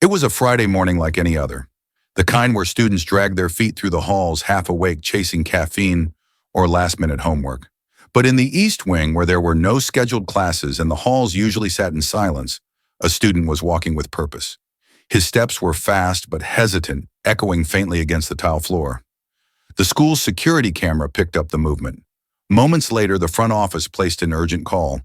It was a Friday morning like any other, the kind where students dragged their feet through the halls half awake chasing caffeine or last-minute homework. But in the East Wing, where there were no scheduled classes and the halls usually sat in silence, a student was walking with purpose. His steps were fast but hesitant, echoing faintly against the tile floor. The school's security camera picked up the movement. Moments later, the front office placed an urgent call.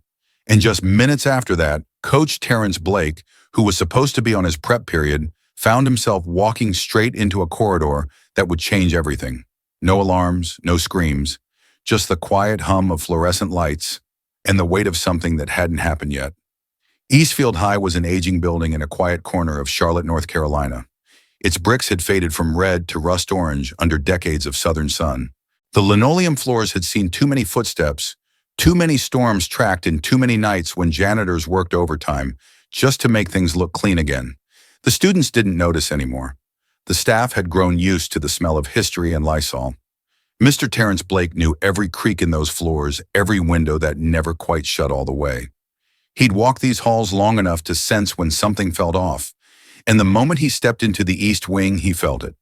And just minutes after that, Coach Terrence Blake, who was supposed to be on his prep period, found himself walking straight into a corridor that would change everything. No alarms, no screams, just the quiet hum of fluorescent lights and the weight of something that hadn't happened yet. Eastfield High was an aging building in a quiet corner of Charlotte, North Carolina. Its bricks had faded from red to rust orange under decades of southern sun. The linoleum floors had seen too many footsteps, too many storms tracked, and too many nights when janitors worked overtime just to make things look clean again. The students didn't notice anymore. The staff had grown used to the smell of history and Lysol. Mr. Terrence Blake knew every creak in those floors, every window that never quite shut all the way. He'd walked these halls long enough to sense when something felt off, and the moment he stepped into the East Wing, he felt it.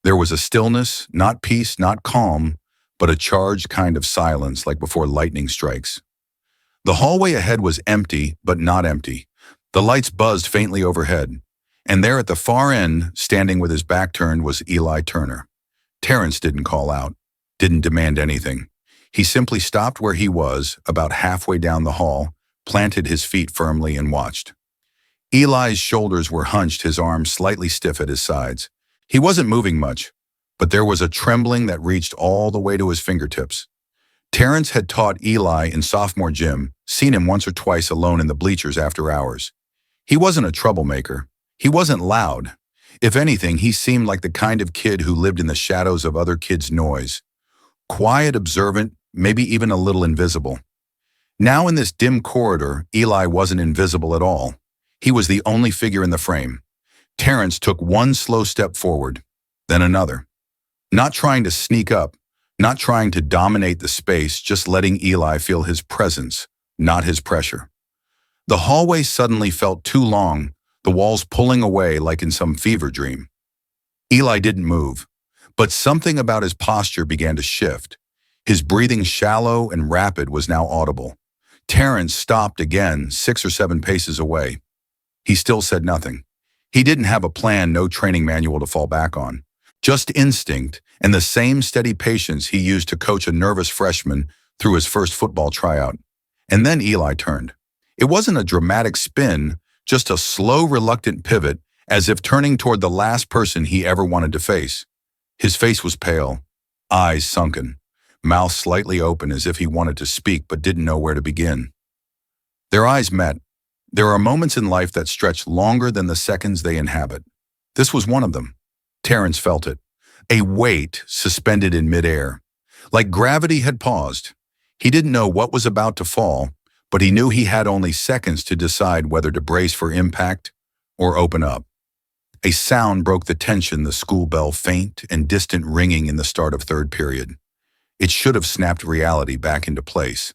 There was a stillness, not peace, not calm, but a charged kind of silence like before lightning strikes. The hallway ahead was empty, but not empty. The lights buzzed faintly overhead, and there at the far end, standing with his back turned, was Eli Turner. Terrence didn't call out, didn't demand anything. He simply stopped where he was, about halfway down the hall, planted his feet firmly, and watched. Eli's shoulders were hunched, his arms slightly stiff at his sides. He wasn't moving much, but there was a trembling that reached all the way to his fingertips. Terrence had taught Eli in sophomore gym, seen him once or twice alone in the bleachers after hours. He wasn't a troublemaker. He wasn't loud. If anything, he seemed like the kind of kid who lived in the shadows of other kids' noise. Quiet, observant, maybe even a little invisible. Now in this dim corridor, Eli wasn't invisible at all. He was the only figure in the frame. Terrence took one slow step forward, then another. Not trying to sneak up, not trying to dominate the space, just letting Eli feel his presence, not his pressure. The hallway suddenly felt too long, the walls pulling away like in some fever dream. Eli didn't move, but something about his posture began to shift. His breathing, shallow and rapid, was now audible. Terrence stopped again, 6 or 7 paces away. He still said nothing. He didn't have a plan, no training manual to fall back on. Just instinct and the same steady patience he used to coach a nervous freshman through his first football tryout. And then Eli turned. It wasn't a dramatic spin, just a slow, reluctant pivot, as if turning toward the last person he ever wanted to face. His face was pale, eyes sunken, mouth slightly open as if he wanted to speak but didn't know where to begin. Their eyes met. There are moments in life that stretch longer than the seconds they inhabit. This was one of them. Terrence felt it. A weight suspended in midair. Like gravity had paused. He didn't know what was about to fall, but he knew he had only seconds to decide whether to brace for impact or open up. A sound broke the tension, the school bell, faint and distant ringing in the start of third period. It should have snapped reality back into place.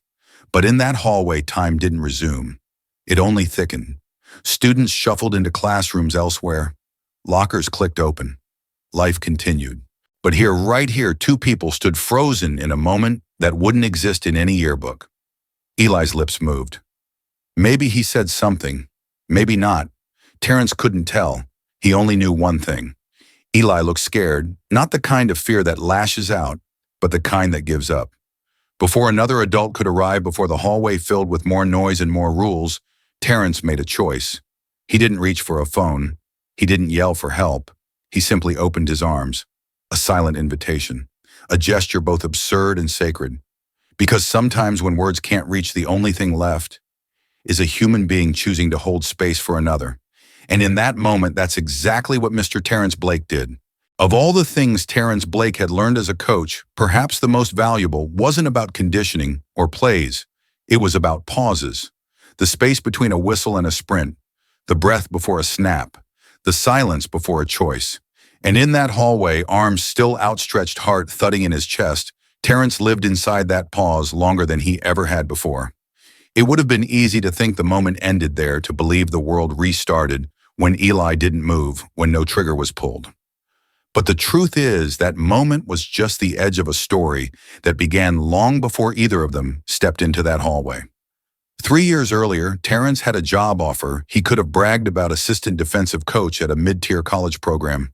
But in that hallway, time didn't resume. It only thickened. Students shuffled into classrooms elsewhere. Lockers clicked open. Life continued. But here, right here, 2 people stood frozen in a moment that wouldn't exist in any yearbook. Eli's lips moved. Maybe he said something. Maybe not. Terrence couldn't tell. He only knew one thing. Eli looked scared, not the kind of fear that lashes out, but the kind that gives up. Before another adult could arrive, before the hallway filled with more noise and more rules, Terrence made a choice. He didn't reach for a phone. He didn't yell for help. He simply opened his arms. A silent invitation. A gesture both absurd and sacred. Because sometimes when words can't reach, the only thing left is a human being choosing to hold space for another. And in that moment, that's exactly what Mr. Terrence Blake did. Of all the things Terrence Blake had learned as a coach, perhaps the most valuable wasn't about conditioning or plays. It was about pauses. The space between a whistle and a sprint. The breath before a snap. The silence before a choice. And in that hallway, arms still outstretched, heart thudding in his chest, Terrence lived inside that pause longer than he ever had before. It would have been easy to think the moment ended there, to believe the world restarted when Eli didn't move, when no trigger was pulled. But the truth is that moment was just the edge of a story that began long before either of them stepped into that hallway. 3 years earlier, Terrence had a job offer he could have bragged about, assistant defensive coach at a mid-tier college program.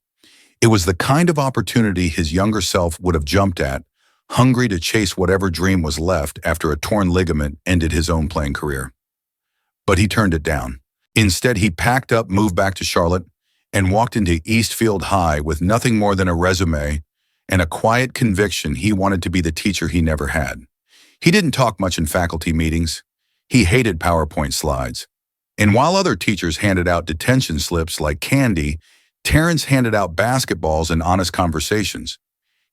It was the kind of opportunity his younger self would have jumped at, hungry to chase whatever dream was left after a torn ligament ended his own playing career. But he turned it down. Instead, he packed up, moved back to Charlotte, and walked into Eastfield High with nothing more than a resume and a quiet conviction he wanted to be the teacher he never had. He didn't talk much in faculty meetings. He hated PowerPoint slides. And while other teachers handed out detention slips like candy, Terrence handed out basketballs and honest conversations.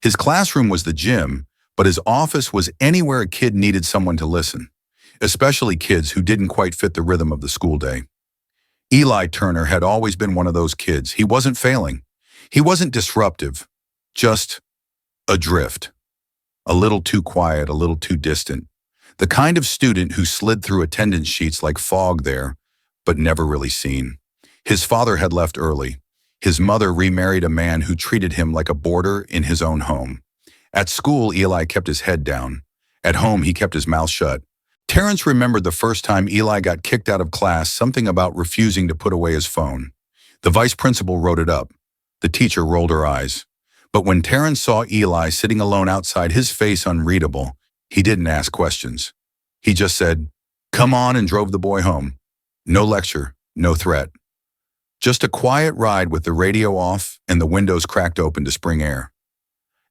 His classroom was the gym, but his office was anywhere a kid needed someone to listen, especially kids who didn't quite fit the rhythm of the school day. Eli Turner had always been one of those kids. He wasn't failing. He wasn't disruptive, just adrift. A little too quiet, a little too distant. The kind of student who slid through attendance sheets like fog there, but never really seen. His father had left early. His mother remarried a man who treated him like a boarder in his own home. At school, Eli kept his head down. At home, he kept his mouth shut. Terrence remembered the first time Eli got kicked out of class, something about refusing to put away his phone. The vice principal wrote it up. The teacher rolled her eyes. But when Terrence saw Eli sitting alone outside, his face unreadable, he didn't ask questions. He just said, "Come on," and drove the boy home. No lecture, no threat. Just a quiet ride with the radio off and the windows cracked open to spring air.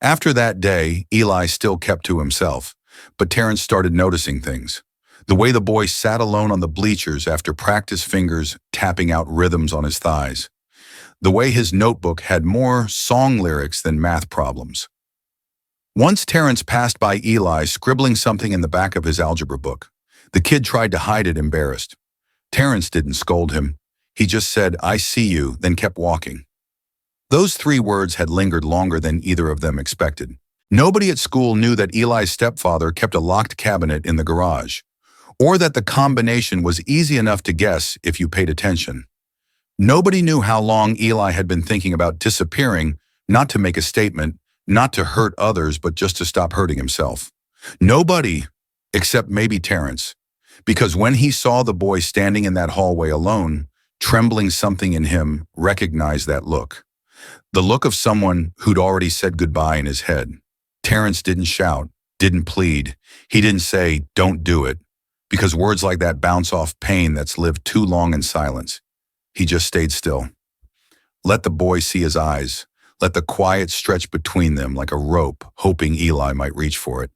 After that day, Eli still kept to himself, but Terrence started noticing things. The way the boy sat alone on the bleachers after practice, fingers tapping out rhythms on his thighs. The way his notebook had more song lyrics than math problems. Once Terrence passed by Eli scribbling something in the back of his algebra book. The kid tried to hide it, embarrassed. Terrence didn't scold him. He just said, "I see you," then kept walking. Those 3 words had lingered longer than either of them expected. Nobody at school knew that Eli's stepfather kept a locked cabinet in the garage, or that the combination was easy enough to guess if you paid attention. Nobody knew how long Eli had been thinking about disappearing, not to make a statement, not to hurt others, but just to stop hurting himself. Nobody, except maybe Terrence, because when he saw the boy standing in that hallway alone, trembling, something in him recognized that look. The look of someone who'd already said goodbye in his head. Terrence didn't shout, didn't plead. He didn't say, "Don't do it," because words like that bounce off pain that's lived too long in silence. He just stayed still. Let the boy see his eyes. Let the quiet stretch between them like a rope, hoping Eli might reach for it.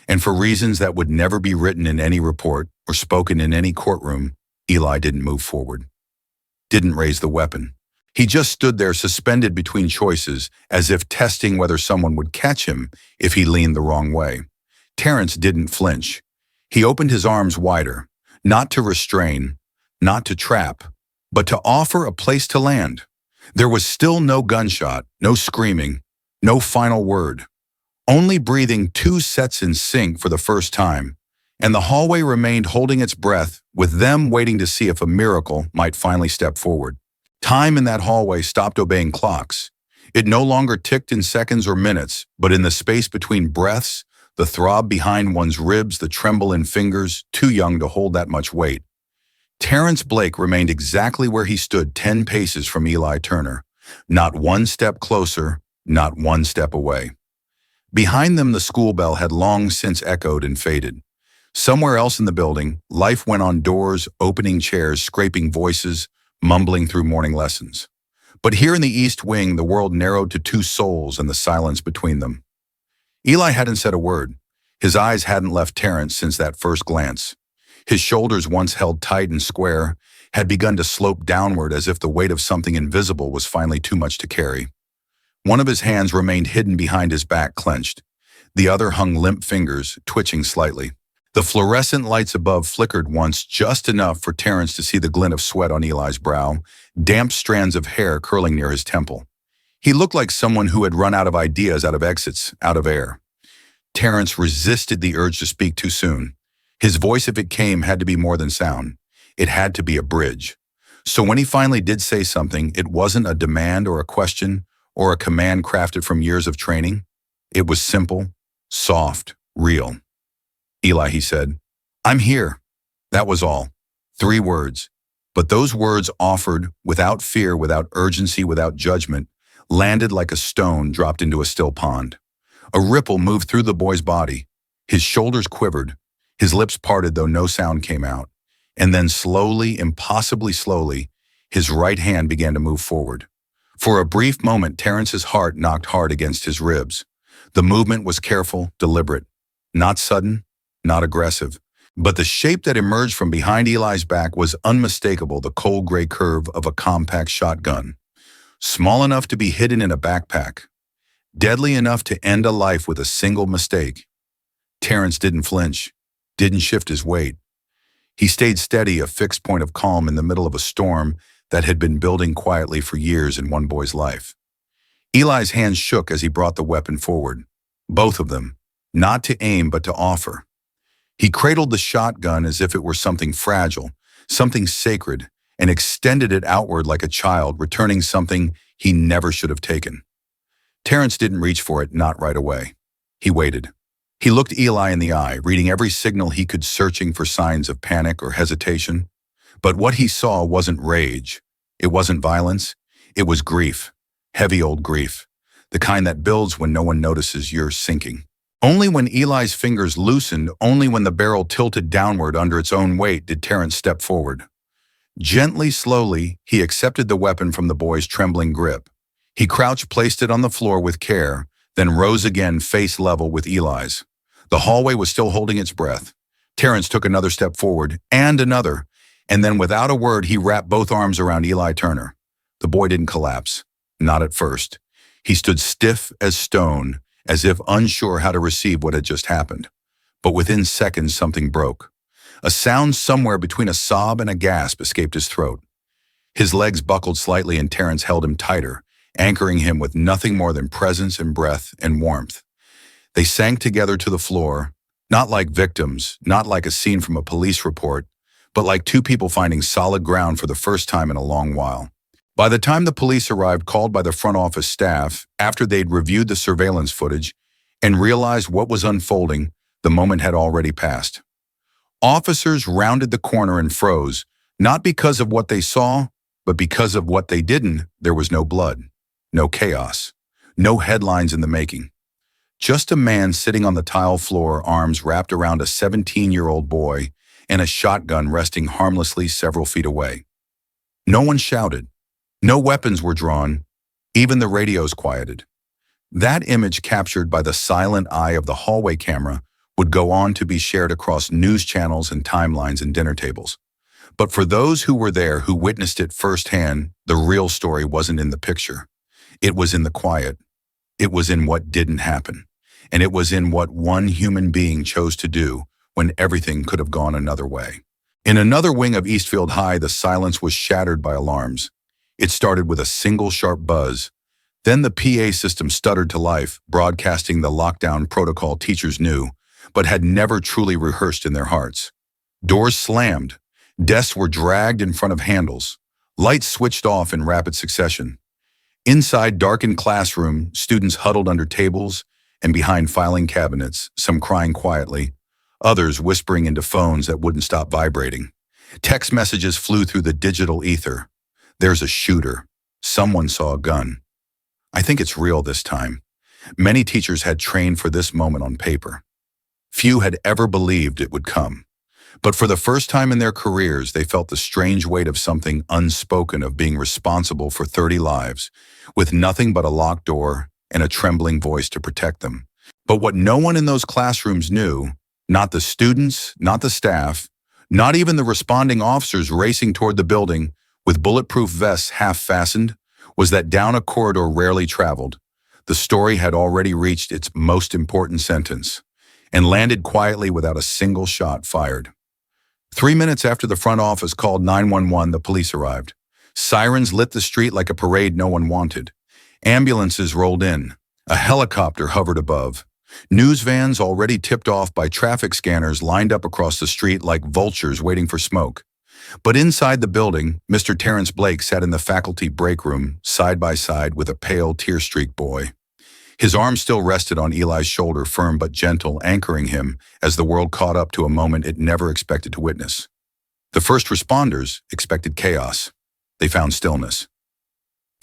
And for reasons that would never be written in any report or spoken in any courtroom, Eli didn't move forward. Didn't raise the weapon. He just stood there suspended between choices, as if testing whether someone would catch him if he leaned the wrong way. Terrence didn't flinch. He opened his arms wider, not to restrain, not to trap, but to offer a place to land. There was still no gunshot, no screaming, no final word. Only breathing 2 sets in sync for the first time, and the hallway remained holding its breath, with them waiting to see if a miracle might finally step forward. Time in that hallway stopped obeying clocks. It no longer ticked in seconds or minutes, but in the space between breaths, the throb behind one's ribs, the tremble in fingers, too young to hold that much weight. Terrence Blake remained exactly where he stood, 10 paces from Eli Turner. Not one step closer, not one step away. Behind them, the school bell had long since echoed and faded. Somewhere else in the building, life went on, doors, opening chairs, scraping voices, mumbling through morning lessons. But here in the East Wing, the world narrowed to 2 souls and the silence between them. Eli hadn't said a word. His eyes hadn't left Terrence since that first glance. His shoulders, once held tight and square, had begun to slope downward as if the weight of something invisible was finally too much to carry. One of his hands remained hidden behind his back, clenched. The other hung limp fingers, twitching slightly. The fluorescent lights above flickered once, just enough for Terrence to see the glint of sweat on Eli's brow, damp strands of hair curling near his temple. He looked like someone who had run out of ideas, out of exits, out of air. Terrence resisted the urge to speak too soon. His voice, if it came, had to be more than sound. It had to be a bridge. So when he finally did say something, it wasn't a demand or a question or a command crafted from years of training. It was simple, soft, real. "Eli," he said, "I'm here." That was all. 3 words. But those words offered, without fear, without urgency, without judgment, landed like a stone dropped into a still pond. A ripple moved through the boy's body. His shoulders quivered. His lips parted, though no sound came out. And then slowly, impossibly slowly, his right hand began to move forward. For a brief moment, Terrence's heart knocked hard against his ribs. The movement was careful, deliberate. Not sudden, not aggressive. But the shape that emerged from behind Eli's back was unmistakable, the cold gray curve of a compact shotgun. Small enough to be hidden in a backpack. Deadly enough to end a life with a single mistake. Terrence didn't flinch, didn't shift his weight. He stayed steady, a fixed point of calm in the middle of a storm that had been building quietly for years in one boy's life. Eli's hands shook as he brought the weapon forward. Both of them, not to aim but to offer. He cradled the shotgun as if it were something fragile, something sacred, and extended it outward like a child, returning something he never should have taken. Terrence didn't reach for it, not right away. He waited. He looked Eli in the eye, reading every signal he could, searching for signs of panic or hesitation. But what he saw wasn't rage. It wasn't violence. It was grief. Heavy old grief. The kind that builds when no one notices you're sinking. Only when Eli's fingers loosened, only when the barrel tilted downward under its own weight, did Terrence step forward. Gently, slowly, he accepted the weapon from the boy's trembling grip. He crouched, placed it on the floor with care, then rose again, face level with Eli's. The hallway was still holding its breath. Terrence took another step forward, and another, and then without a word he wrapped both arms around Eli Turner. The boy didn't collapse. Not at first. He stood stiff as stone, as if unsure how to receive what had just happened. But within seconds something broke. A sound somewhere between a sob and a gasp escaped his throat. His legs buckled slightly and Terrence held him tighter, anchoring him with nothing more than presence and breath and warmth. They sank together to the floor, not like victims, not like a scene from a police report, but like two people finding solid ground for the first time in a long while. By the time the police arrived, called by the front office staff, after they'd reviewed the surveillance footage and realized what was unfolding, the moment had already passed. Officers rounded the corner and froze, not because of what they saw, but because of what they didn't. There was no blood, no chaos, no headlines in the making. Just a man sitting on the tile floor, arms wrapped around a 17-year-old boy, and a shotgun resting harmlessly several feet away. No one shouted. No weapons were drawn. Even the radios quieted. That image, captured by the silent eye of the hallway camera, would go on to be shared across news channels and timelines and dinner tables. But for those who were there, who witnessed it firsthand, the real story wasn't in the picture. It was in the quiet. It was in what didn't happen. And it was in what one human being chose to do when everything could have gone another way. In another wing of Eastfield High, the silence was shattered by alarms. It started with a single sharp buzz. Then the PA system stuttered to life, broadcasting the lockdown protocol teachers knew, but had never truly rehearsed in their hearts. Doors slammed. Desks were dragged in front of handles. Lights switched off in rapid succession. Inside darkened classroom, students huddled under tables and behind filing cabinets, some crying quietly, others whispering into phones that wouldn't stop vibrating. Text messages flew through the digital ether. "There's a shooter. Someone saw a gun." I think it's real this time. Many teachers had trained for this moment on paper. Few had ever believed it would come. But for the first time in their careers, they felt the strange weight of something unspoken, of being responsible for 30 lives, with nothing but a locked door and a trembling voice to protect them. But what no one in those classrooms knew, not the students, not the staff, not even the responding officers racing toward the building with bulletproof vests half fastened, was that down a corridor rarely traveled, the story had already reached its most important sentence and landed quietly without a single shot fired. 3 minutes after the front office called 911, the police arrived. Sirens lit the street like a parade no one wanted. Ambulances rolled in. A helicopter hovered above. News vans, already tipped off by traffic scanners, lined up across the street like vultures waiting for smoke. But inside the building, Mr. Terrence Blake sat in the faculty break room, side by side with a pale, tear-streaked boy. His arm still rested on Eli's shoulder, firm but gentle, anchoring him as the world caught up to a moment it never expected to witness. The first responders expected chaos. They found stillness.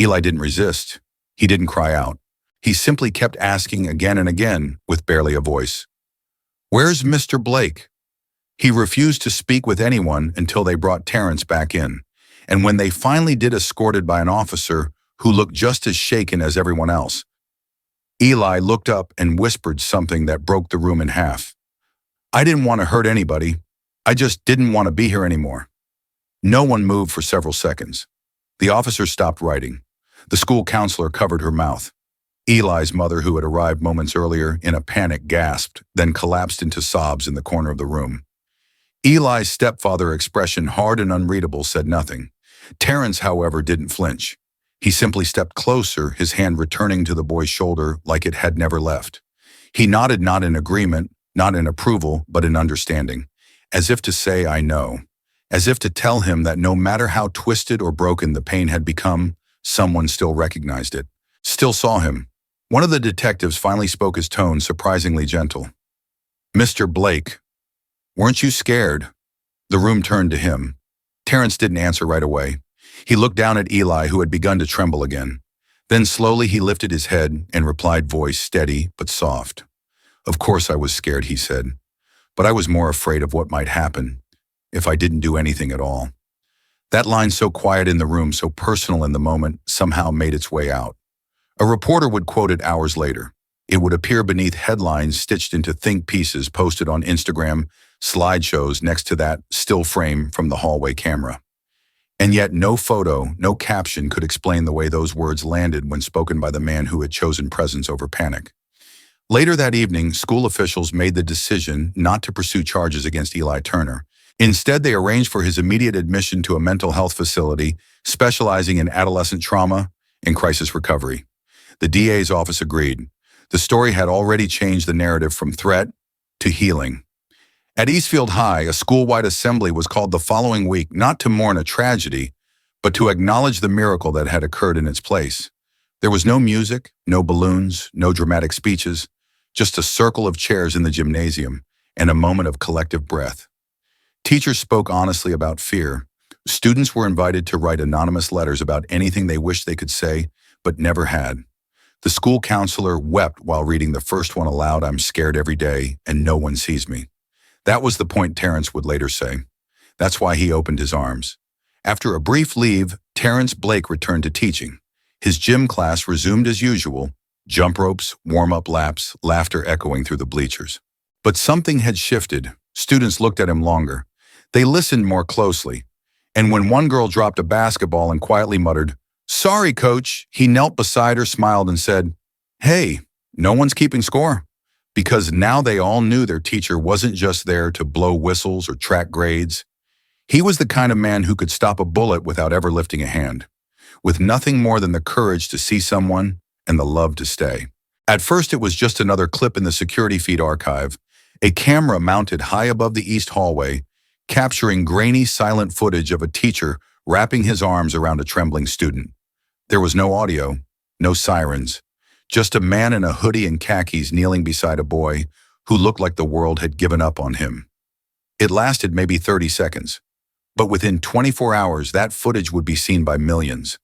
Eli didn't resist. He didn't cry out. He simply kept asking again and again, with barely a voice. "Where's Mr. Blake?" He refused to speak with anyone until they brought Terrence back in. And when they finally did, escorted by an officer who looked just as shaken as everyone else, Eli looked up and whispered something that broke the room in half. "I didn't want to hurt anybody. I just didn't want to be here anymore." No one moved for several seconds. The officer stopped writing. The school counselor covered her mouth. Eli's mother, who had arrived moments earlier, in a panic gasped, then collapsed into sobs in the corner of the room. Eli's stepfather, expression hard and unreadable, said nothing. Terrence, however, didn't flinch. He simply stepped closer, his hand returning to the boy's shoulder like it had never left. He nodded, not in agreement, not in approval, but in understanding, as if to say, "I know," as if to tell him that no matter how twisted or broken the pain had become, someone still recognized it, still saw him. One of the detectives finally spoke, his tone surprisingly gentle. "Mr. Blake, weren't you scared?" The room turned to him. Terrence didn't answer right away. He looked down at Eli, who had begun to tremble again. Then slowly he lifted his head and replied, voice steady but soft. "Of course I was scared," he said, "but I was more afraid of what might happen if I didn't do anything at all." That line, so quiet in the room, so personal in the moment, somehow made its way out. A reporter would quote it hours later. It would appear beneath headlines stitched into think pieces posted on Instagram, slideshows next to that still frame from the hallway camera. And yet no photo, no caption could explain the way those words landed when spoken by the man who had chosen presence over panic. Later that evening, school officials made the decision not to pursue charges against Eli Turner. Instead, they arranged for his immediate admission to a mental health facility specializing in adolescent trauma and crisis recovery. The DA's office agreed. The story had already changed the narrative from threat to healing. At Eastfield High, a school-wide assembly was called the following week, not to mourn a tragedy, but to acknowledge the miracle that had occurred in its place. There was no music, no balloons, no dramatic speeches, just a circle of chairs in the gymnasium and a moment of collective breath. Teachers spoke honestly about fear. Students were invited to write anonymous letters about anything they wished they could say, but never had. The school counselor wept while reading the first one aloud, "I'm scared every day, and no one sees me." That was the point, Terrence would later say. That's why he opened his arms. After a brief leave, Terrence Blake returned to teaching. His gym class resumed as usual, jump ropes, warm-up laps, laughter echoing through the bleachers. But something had shifted. Students looked at him longer. They listened more closely. And when one girl dropped a basketball and quietly muttered, "Sorry, coach," he knelt beside her, smiled, and said, "Hey, no one's keeping score." Because now they all knew their teacher wasn't just there to blow whistles or track grades. He was the kind of man who could stop a bullet without ever lifting a hand, with nothing more than the courage to see someone and the love to stay. At first, it was just another clip in the security feed archive, a camera mounted high above the east hallway, capturing grainy, silent footage of a teacher wrapping his arms around a trembling student. There was no audio, no sirens, just a man in a hoodie and khakis kneeling beside a boy who looked like the world had given up on him. It lasted maybe 30 seconds, but within 24 hours, that footage would be seen by millions.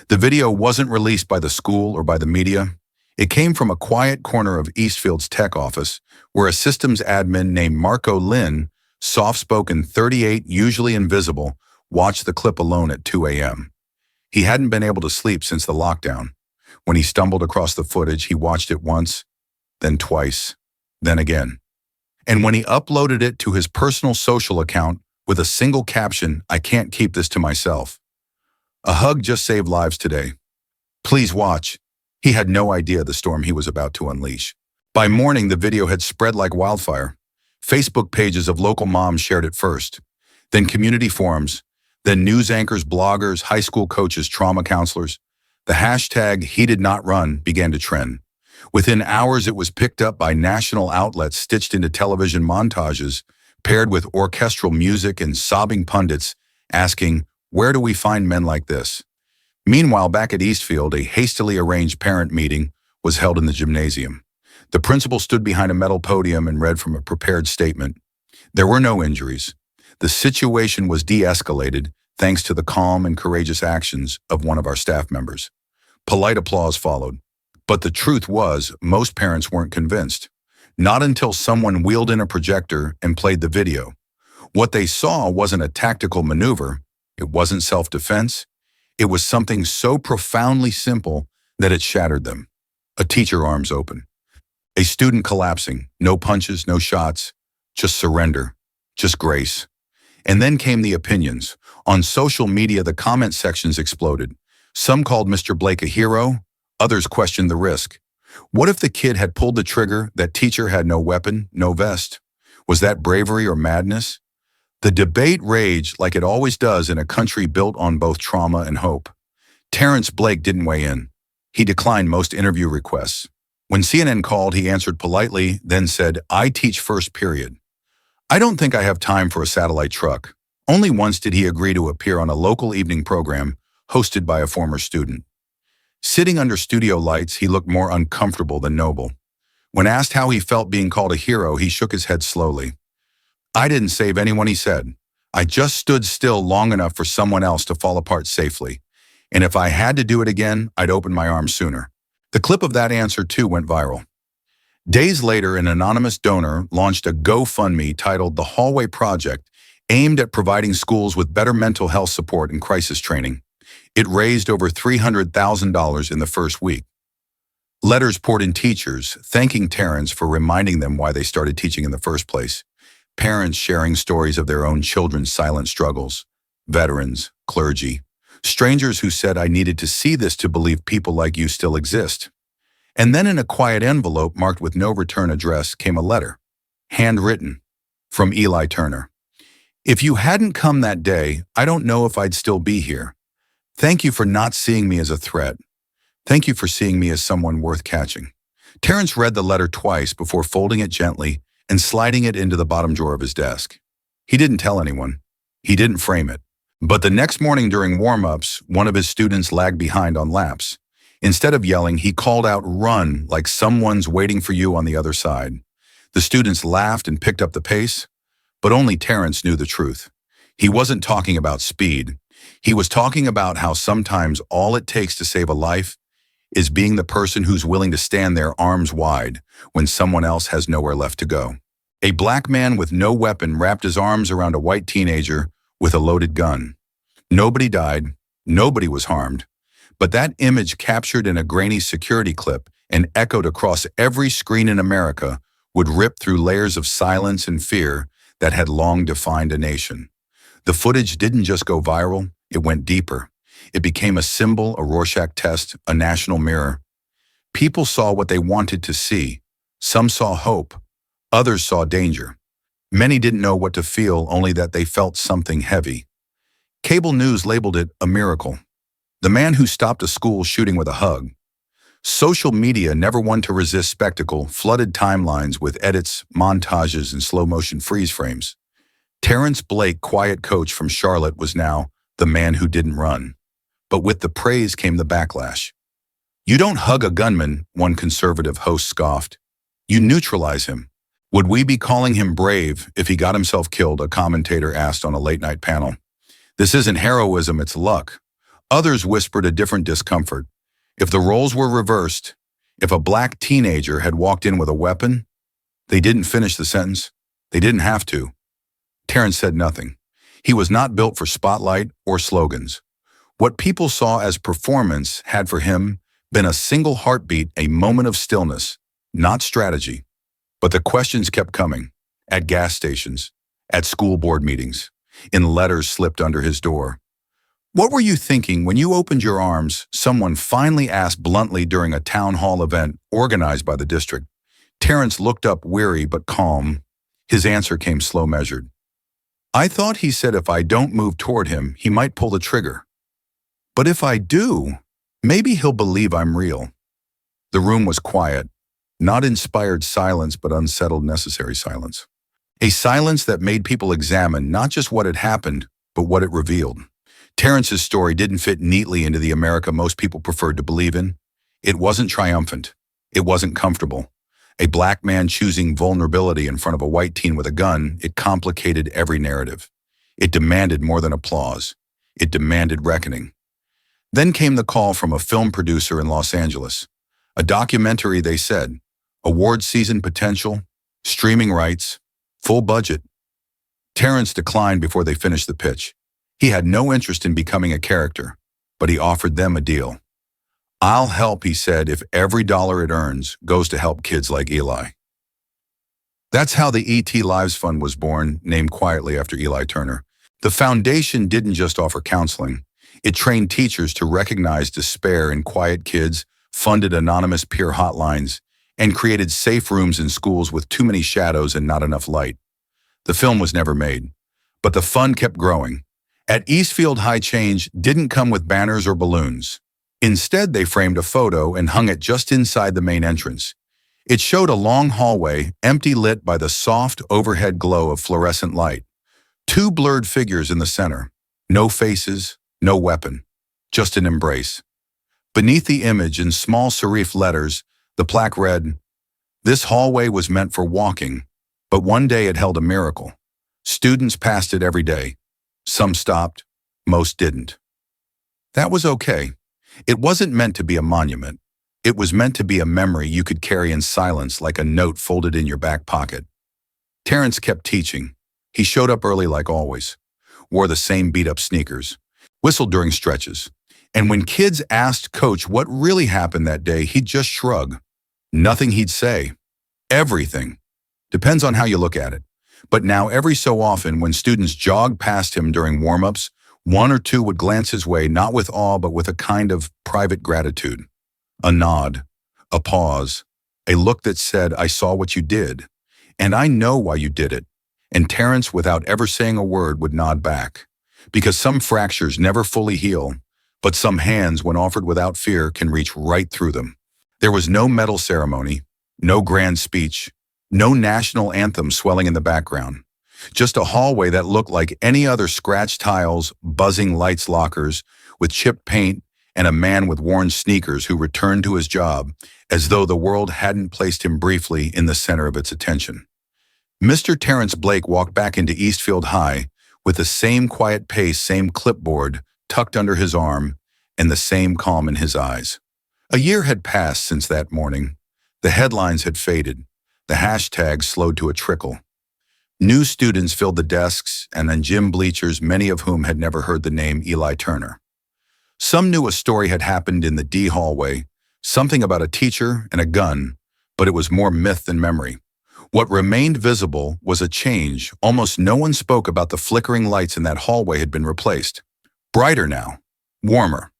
The video wasn't released by the school or by the media. It came from a quiet corner of Eastfield's tech office, where a systems admin named Marco Lynn, soft-spoken 38, usually invisible, watched the clip alone at 2 a.m. He hadn't been able to sleep since the lockdown. When he stumbled across the footage, he watched it once, then twice, then again. And when he uploaded it to his personal social account with a single caption, "I can't keep this to myself. A hug just saved lives today. Please watch," he had no idea the storm he was about to unleash. By morning, the video had spread like wildfire. Facebook pages of local moms shared it first, then community forums, then news anchors, bloggers, high school coaches, trauma counselors. The hashtag "he did not run" began to trend. Within hours, it was picked up by national outlets, stitched into television montages, paired with orchestral music and sobbing pundits asking, "Where do we find men like this?" Meanwhile, back at Eastfield, a hastily arranged parent meeting was held in the gymnasium. The principal stood behind a metal podium and read from a prepared statement. There were no injuries. The situation was de-escalated thanks to the calm and courageous actions of one of our staff members. Polite applause followed. But the truth was, most parents weren't convinced. Not until someone wheeled in a projector and played the video. What they saw wasn't a tactical maneuver. It wasn't self-defense. It was something so profoundly simple that it shattered them. A teacher, arms open. A student collapsing. No punches, no shots. Just surrender. Just grace. And then came the opinions. On social media, the comment sections exploded. Some called Mr. Blake a hero. Others questioned the risk. What if the kid had pulled the trigger, that teacher had no weapon, no vest? Was that bravery or madness? The debate raged like it always does in a country built on both trauma and hope. Terrence Blake didn't weigh in. He declined most interview requests. When CNN called, he answered politely, then said, "I teach first period. I don't think I have time for a satellite truck." Only once did he agree to appear on a local evening program hosted by a former student. Sitting under studio lights, he looked more uncomfortable than noble. When asked how he felt being called a hero, he shook his head slowly. "I didn't save anyone," he said. "I just stood still long enough for someone else to fall apart safely. And if I had to do it again, I'd open my arms sooner." The clip of that answer, too, went viral. Days later, an anonymous donor launched a GoFundMe titled The Hallway Project, aimed at providing schools with better mental health support and crisis training. It raised over $300,000 in the first week. Letters poured in, teachers thanking Terrence for reminding them why they started teaching in the first place. Parents sharing stories of their own children's silent struggles. Veterans, clergy, strangers who said, "I needed to see this to believe people like you still exist." And then in a quiet envelope marked with no return address came a letter, handwritten, from Eli Turner. "If you hadn't come that day, I don't know if I'd still be here. Thank you for not seeing me as a threat. Thank you for seeing me as someone worth catching." Terrence read the letter twice before folding it gently and sliding it into the bottom drawer of his desk. He didn't tell anyone. He didn't frame it. But the next morning during warm-ups, one of his students lagged behind on laps. Instead of yelling, he called out, "Run," like someone's waiting for you on the other side. The students laughed and picked up the pace, but only Terrence knew the truth. He wasn't talking about speed. He was talking about how sometimes all it takes to save a life is being the person who's willing to stand there arms wide when someone else has nowhere left to go. A black man with no weapon wrapped his arms around a white teenager with a loaded gun. Nobody died, nobody was harmed, but that image captured in a grainy security clip and echoed across every screen in America would rip through layers of silence and fear that had long defined a nation. The footage didn't just go viral, it went deeper. It became a symbol, a Rorschach test, a national mirror. People saw what they wanted to see. Some saw hope, others saw danger. Many didn't know what to feel, only that they felt something heavy. Cable news labeled it a miracle. The man who stopped a school shooting with a hug. Social media, never one to resist spectacle, flooded timelines with edits, montages, and slow-motion freeze frames. Terrence Blake, quiet coach from Charlotte, was now the man who didn't run. But with the praise came the backlash. "You don't hug a gunman," one conservative host scoffed. "You neutralize him." "Would we be calling him brave if he got himself killed?" a commentator asked on a late-night panel. "This isn't heroism, it's luck." Others whispered a different discomfort. If the roles were reversed, if a black teenager had walked in with a weapon, they didn't finish the sentence. They didn't have to. Terrence said nothing. He was not built for spotlight or slogans. What people saw as performance had for him been a single heartbeat, a moment of stillness, not strategy. But the questions kept coming, at gas stations, at school board meetings, in letters slipped under his door. "What were you thinking when you opened your arms?" someone finally asked bluntly during a town hall event organized by the district. Terrence looked up, weary but calm. His answer came slow measured. "I thought he said if I don't move toward him, he might pull the trigger. But if I do, maybe he'll believe I'm real." The room was quiet, not inspired silence, but unsettled necessary silence. A silence that made people examine not just what had happened, but what it revealed. Terrence's story didn't fit neatly into the America most people preferred to believe in. It wasn't triumphant. It wasn't comfortable. A black man choosing vulnerability in front of a white teen with a gun, it complicated every narrative. It demanded more than applause. It demanded reckoning. Then came the call from a film producer in Los Angeles. A documentary, they said. Award season potential, streaming rights, full budget. Terrence declined before they finished the pitch. He had no interest in becoming a character, but he offered them a deal. "I'll help," he said, "if every dollar it earns goes to help kids like Eli." That's how the E.T. Lives Fund was born, named quietly after Eli Turner. The foundation didn't just offer counseling. It trained teachers to recognize despair in quiet kids, funded anonymous peer hotlines, and created safe rooms in schools with too many shadows and not enough light. The film was never made, but the fund kept growing. At Eastfield High, change didn't come with banners or balloons. Instead, they framed a photo and hung it just inside the main entrance. It showed a long hallway, empty, lit by the soft overhead glow of fluorescent light. Two blurred figures in the center. No faces, no weapon, just an embrace. Beneath the image, in small serif letters, the plaque read, "This hallway was meant for walking, but one day it held a miracle. Students passed it every day. Some stopped, most didn't." That was okay. It wasn't meant to be a monument. It was meant to be a memory you could carry in silence, like a note folded in your back pocket. Terrence kept teaching. He showed up early like always, wore the same beat-up sneakers, whistled during stretches. And when kids asked Coach what really happened that day, he'd just shrug. Nothing he'd say. Everything. Depends on how you look at it. But now every so often, when students jogged past him during warm-ups, one or two would glance his way, not with awe, but with a kind of private gratitude. A nod, a pause, a look that said, "I saw what you did, and I know why you did it." And Terrence, without ever saying a word, would nod back. Because some fractures never fully heal, but some hands, when offered without fear, can reach right through them. There was no medal ceremony, no grand speech, no national anthem swelling in the background. Just a hallway that looked like any other: scratched tiles, buzzing lights, lockers with chipped paint, and a man with worn sneakers who returned to his job as though the world hadn't placed him briefly in the center of its attention. Mr. Terrence Blake walked back into Eastfield High with the same quiet pace, same clipboard tucked under his arm, and the same calm in his eyes. A year had passed since that morning. The headlines had faded. The hashtags slowed to a trickle. New students filled the desks, and on gym bleachers, many of whom had never heard the name Eli Turner. Some knew a story had happened in the D hallway, something about a teacher and a gun, but it was more myth than memory. What remained visible was a change. Almost no one spoke about the flickering lights in that hallway had been replaced. Brighter now, warmer.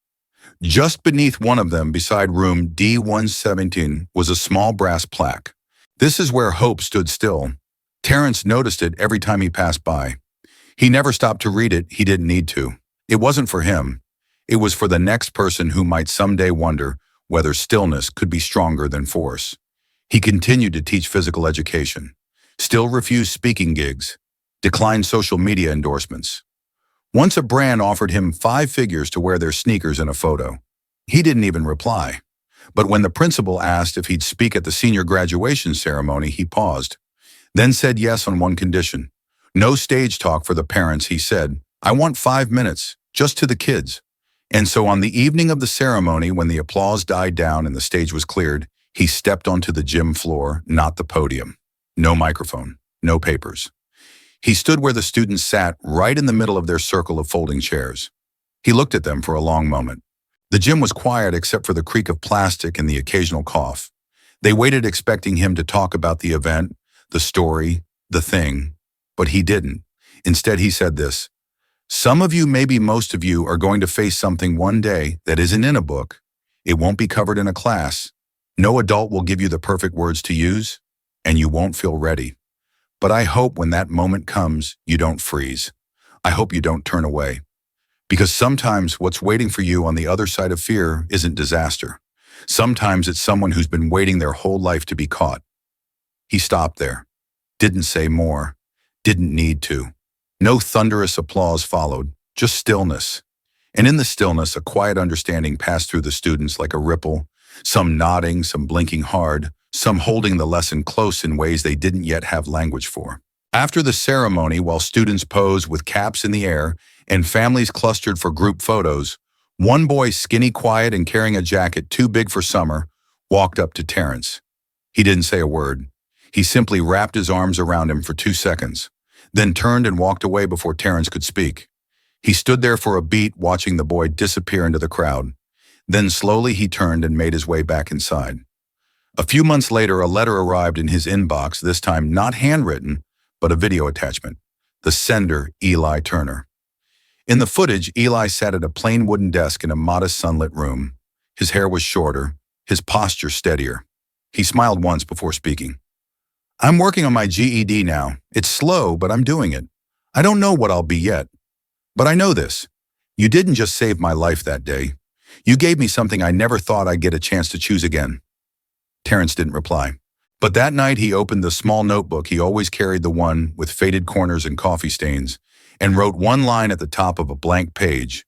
Just beneath one of them, beside room D117, was a small brass plaque. "This is where hope stood still." Terrence noticed it every time he passed by. He never stopped to read it. He didn't need to. It wasn't for him. It was for the next person who might someday wonder whether stillness could be stronger than force. He continued to teach physical education, still refused speaking gigs, declined social media endorsements. Once a brand offered him 5 figures to wear their sneakers in a photo. He didn't even reply. But when the principal asked if he'd speak at the senior graduation ceremony, he paused, then said yes on one condition. No stage talk for the parents, he said. "I want 5 minutes, just to the kids." And so on the evening of the ceremony, when the applause died down and the stage was cleared, he stepped onto the gym floor, not the podium. No microphone, no papers. He stood where the students sat, right in the middle of their circle of folding chairs. He looked at them for a long moment. The gym was quiet except for the creak of plastic and the occasional cough. They waited, expecting him to talk about the event, the story, the thing, but he didn't. Instead, he said this: "Some of you, maybe most of you, are going to face something one day that isn't in a book. It won't be covered in a class. No adult will give you the perfect words to use, and you won't feel ready. But I hope when that moment comes, you don't freeze. I hope you don't turn away. Because sometimes what's waiting for you on the other side of fear isn't disaster. Sometimes it's someone who's been waiting their whole life to be caught." He stopped there, didn't say more, didn't need to. No thunderous applause followed, just stillness. And in the stillness, a quiet understanding passed through the students like a ripple, some nodding, some blinking hard, some holding the lesson close in ways they didn't yet have language for. After the ceremony, while students posed with caps in the air and families clustered for group photos, one boy, skinny, quiet, and carrying a jacket too big for summer, walked up to Terrence. He didn't say a word. He simply wrapped his arms around him for 2 seconds, then turned and walked away before Terrence could speak. He stood there for a beat, watching the boy disappear into the crowd. Then slowly he turned and made his way back inside. A few months later, a letter arrived in his inbox, this time not handwritten, but a video attachment. The sender, Eli Turner. In the footage, Eli sat at a plain wooden desk in a modest sunlit room. His hair was shorter, his posture steadier. He smiled once before speaking. "I'm working on my GED now. It's slow, but I'm doing it. I don't know what I'll be yet. But I know this. You didn't just save my life that day. You gave me something I never thought I'd get a chance to choose again." Terrence didn't reply. But that night he opened the small notebook he always carried, the one with faded corners and coffee stains, and wrote one line at the top of a blank page.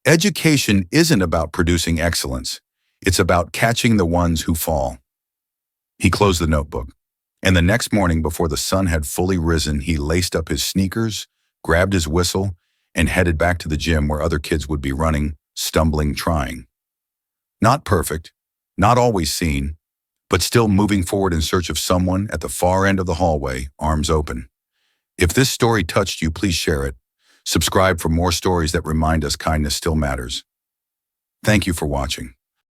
"Education isn't about producing excellence. It's about catching the ones who fall." He closed the notebook, and the next morning before the sun had fully risen, he laced up his sneakers, grabbed his whistle, and headed back to the gym where other kids would be running, stumbling, trying. Not perfect, not always seen, but still moving forward in search of someone at the far end of the hallway, arms open. If this story touched you, please share it. Subscribe for more stories that remind us kindness still matters. Thank you for watching.